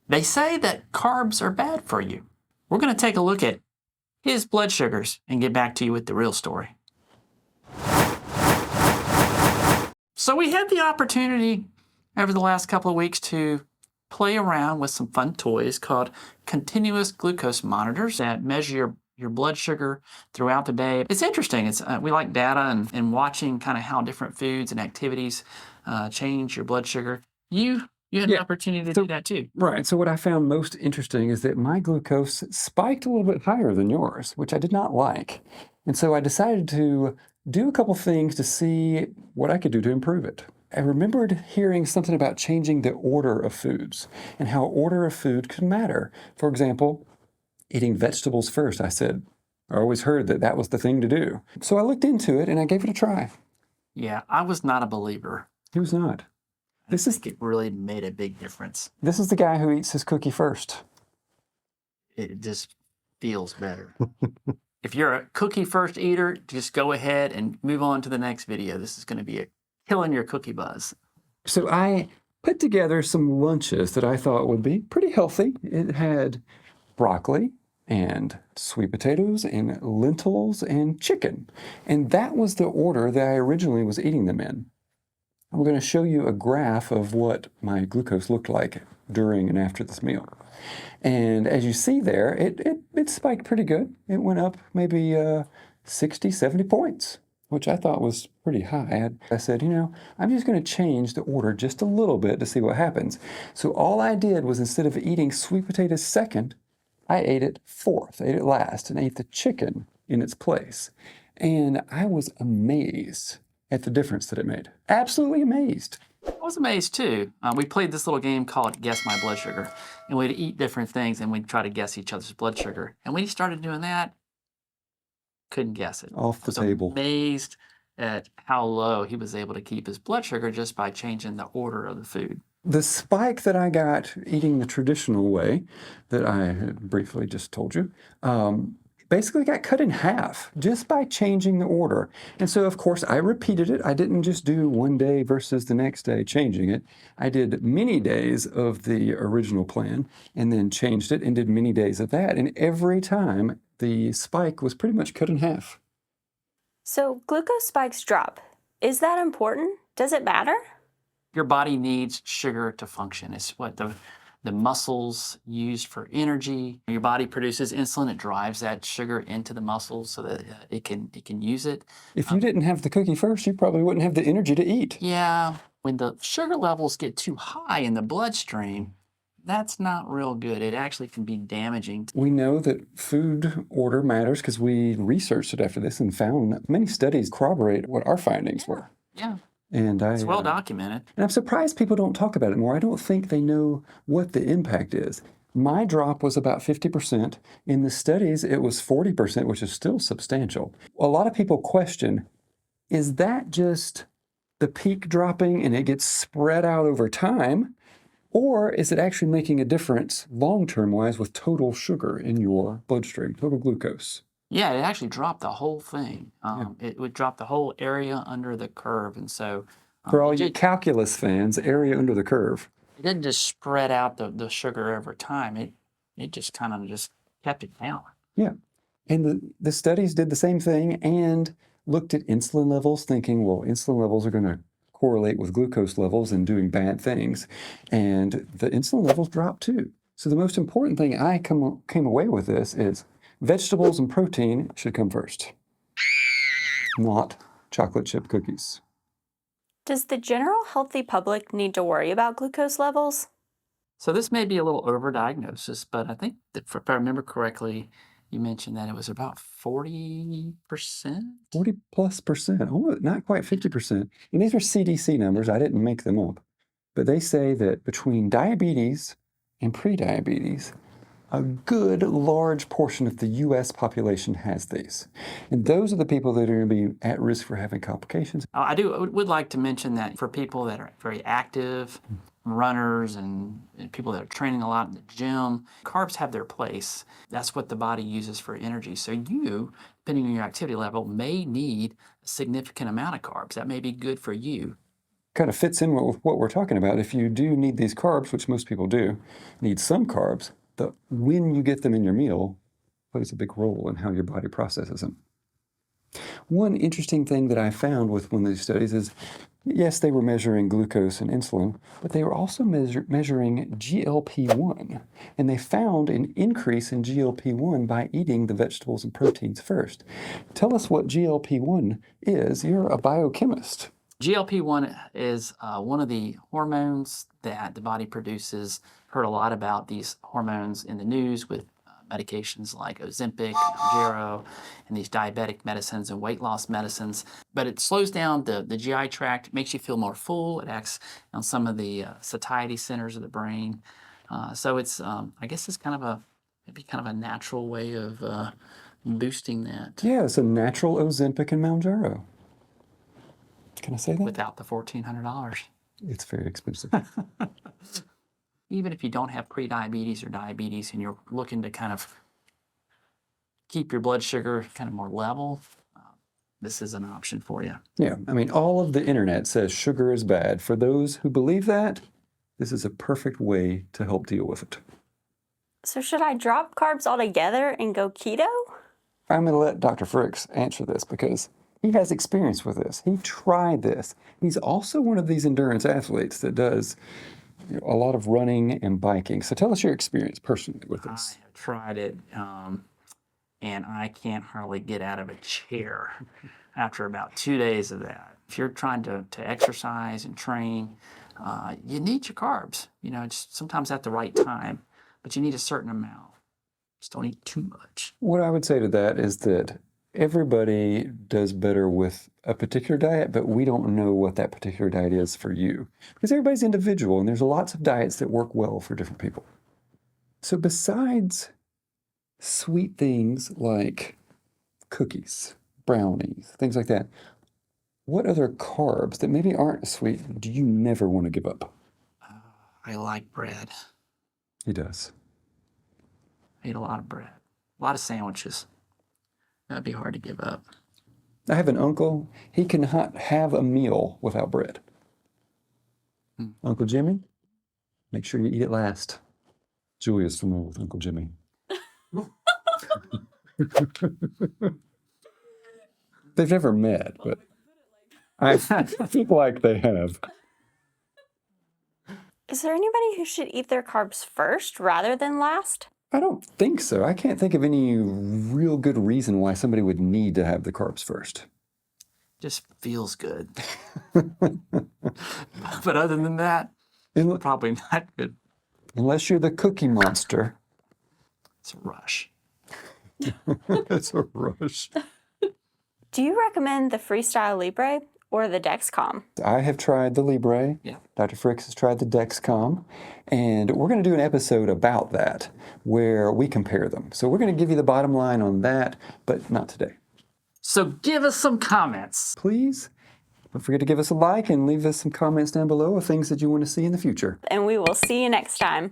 They say that carbs are bad for you. We're going to take a look at his blood sugars and get back to you with the real story. So we had the opportunity over the last couple of weeks to play around with some fun toys called continuous glucose monitors that measure your blood sugar throughout the day. It's interesting. We like data and watching kind of how different foods and activities change your blood sugar. You had an opportunity to do that too. Right. So what I found most interesting is that my glucose spiked a little bit higher than yours, which I did not like. And so I decided to do a couple things to see what I could do to improve it. I remembered hearing something about changing the order of foods and how order of food could matter. For example, eating vegetables first. I always heard that that was the thing to do. So I looked into it and I gave it a try. Yeah, I was not a believer. He was not. I think it really made a big difference. This is the guy who eats his cookie first. It just feels better. If you're a cookie first eater, just go ahead and move on to the next video. This is going to be killing your cookie buzz. So I put together some lunches that I thought would be pretty healthy. It had broccoli and sweet potatoes and lentils and chicken. And that was the order that I originally was eating them in. I'm going to show you a graph of what my glucose looked like during and after this meal. And as you see there, it spiked pretty good. It went up maybe 60, 70 points, which I thought was pretty high. I said, I'm just going to change the order just a little bit to see what happens. So all I did was, instead of eating sweet potatoes second, I ate it fourth, ate it last, and ate the chicken in its place. And I was amazed at the difference that it made. Absolutely amazed. I was amazed too. We played this little game called Guess My Blood Sugar, and we'd eat different things and we'd try to guess each other's blood sugar. And when he started doing that, couldn't guess it. Off the table. Amazed at how low he was able to keep his blood sugar just by changing the order of the food. The spike that I got eating the traditional way that I briefly just told you, basically got cut in half just by changing the order. And so, of course, I repeated it. I didn't just do one day versus the next day changing it. I did many days of the original plan and then changed it and did many days of that. And every time, the spike was pretty much cut in half. So glucose spikes drop. Is that important? Does it matter? Your body needs sugar to function. It's what the muscles use for energy. Your body produces insulin. It drives that sugar into the muscles so that it can use it. If you didn't have the cookie first, you probably wouldn't have the energy to eat. Yeah. When the sugar levels get too high in the bloodstream, that's not real good. It actually can be damaging. We know that food order matters because we researched it after this and found that many studies corroborate what our findings were. Yeah. And it's well documented. And I'm surprised people don't talk about it more. I don't think they know what the impact is. My drop was about 50%. In the studies, it was 40%, which is still substantial. A lot of people question, is that just the peak dropping and it gets spread out over time? Or is it actually making a difference long-term wise with total sugar in your bloodstream, total glucose? Yeah, it actually dropped the whole thing. It would drop the whole area under the curve. And so for all you calculus fans, area under the curve. It didn't just spread out the sugar over time. It just kind of just kept it down. Yeah. And the studies did the same thing and looked at insulin levels, thinking, well, insulin levels are going to correlate with glucose levels and doing bad things. And the insulin levels dropped too. So the most important thing I came away with this is vegetables and protein should come first, not chocolate chip cookies. Does the general healthy public need to worry about glucose levels? So this may be a little overdiagnosis, but I think that if I remember correctly, you mentioned that it was about 40%? 40+%, almost, not quite 50%. And these are CDC numbers. I didn't make them up. But they say that between diabetes and prediabetes, a good large portion of the U.S. population has these. And those are the people that are going to be at risk for having complications. I would like to mention that for people that are very active, runners and people that are training a lot in the gym, carbs have their place. That's what the body uses for energy. So you, depending on your activity level, may need a significant amount of carbs. That may be good for you. kind of fits in with what we're talking about. If you do need these carbs, which most people do, need some carbs, when you get them in your meal plays a big role in how your body processes them. One interesting thing that I found with one of these studies is, yes, they were measuring glucose and insulin, but they were also measuring GLP-1. And they found an increase in GLP-1 by eating the vegetables and proteins first. Tell us what GLP-1 is. You're a biochemist. GLP-1 is one of the hormones that the body produces. Heard a lot about these hormones in the news with medications like Ozempic, Mounjaro, and these diabetic medicines and weight loss medicines. But it slows down the GI tract, makes you feel more full. It acts on some of the satiety centers of the brain. So it's, I guess it's maybe kind of a natural way of boosting that. Yeah, it's a natural Ozempic and Mounjaro. Can I say that? Without the $1,400. It's very expensive. Even if you don't have prediabetes or diabetes and you're looking to kind of keep your blood sugar kind of more level, this is an option for you. Yeah, I mean, all of the internet says sugar is bad. For those who believe that, this is a perfect way to help deal with it. So should I drop carbs altogether and go keto? I'm going to let Dr. Fricks answer this because he has experience with this. He tried this. He's also one of these endurance athletes that does a lot of running and biking. So tell us your experience personally with this. I have tried it, and I can't hardly get out of a chair after about 2 days of that. If you're trying to exercise and train, you need your carbs, just sometimes at the right time, but you need a certain amount. Just don't eat too much. What I would say to that is that everybody does better with a particular diet, but we don't know what that particular diet is for you. Because everybody's individual, and there's lots of diets that work well for different people. So besides sweet things like cookies, brownies, things like that, what other carbs that maybe aren't sweet do you never want to give up? I like bread. He does. I eat a lot of bread, a lot of sandwiches. That'd be hard to give up. I have an uncle, he cannot have a meal without bread. Uncle Jimmy, make sure you eat it last. Julia's familiar with Uncle Jimmy. They've never met, but I feel like they have. Is there anybody who should eat their carbs first rather than last? I don't think so. I can't think of any real good reason why somebody would need to have the carbs first. Just feels good. But other than that, probably not good. Unless you're the Cookie Monster. It's a rush. It's a rush. Do you recommend the Freestyle Libre or the Dexcom? I have tried the Libre. Yeah. Dr. Fricks has tried the Dexcom. And we're going to do an episode about that where we compare them. So we're going to give you the bottom line on that, but not today. So give us some comments. Please don't forget to give us a like and leave us some comments down below of things that you want to see in the future. And we will see you next time.